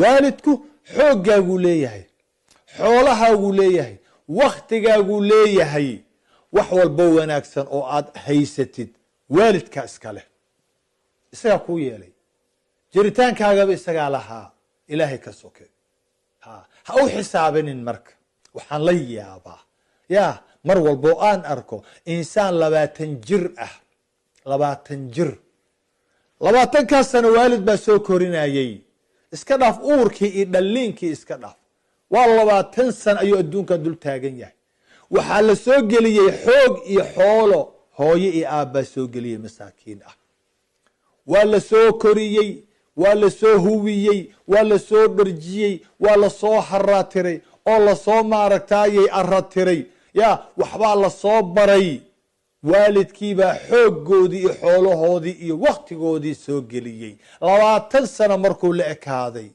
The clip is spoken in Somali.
waalidku xoogaagu leeyahay xoolahaagu leeyahay waqtigaagu leeyahay wax walba wanaagsan oo aad haysatid waalidka iska leh isaga ku yeelay jiritaankaagaba isaga lahaa ilaahay ka soke ha u xisaabinin marka waxaan la yaabaa yaa mar walbo aan arko insaan 20 jir ah 20 jir 20 sano waalid baa soo korinayay iska dhaaf uurkii iyo dhaliinkii iska dhaaf waa 20 sano ayuu adduunka dul taagan yahay waxaa la soo geliyay xoog iyo xoolo hooyo iyo aabba soo geliyay masaakiin ah waa la soo koriyay waa la soo huwiyay waa la soo dharjiyay waa la soo haraatiray oo la soo maaragtaayay aratiray yaa waxbaa la soo baray waalidkii baa xooggoodii iyo xoolahoodii iyo waqtigoodii soo geliyay 20 sano markuu la ekaaday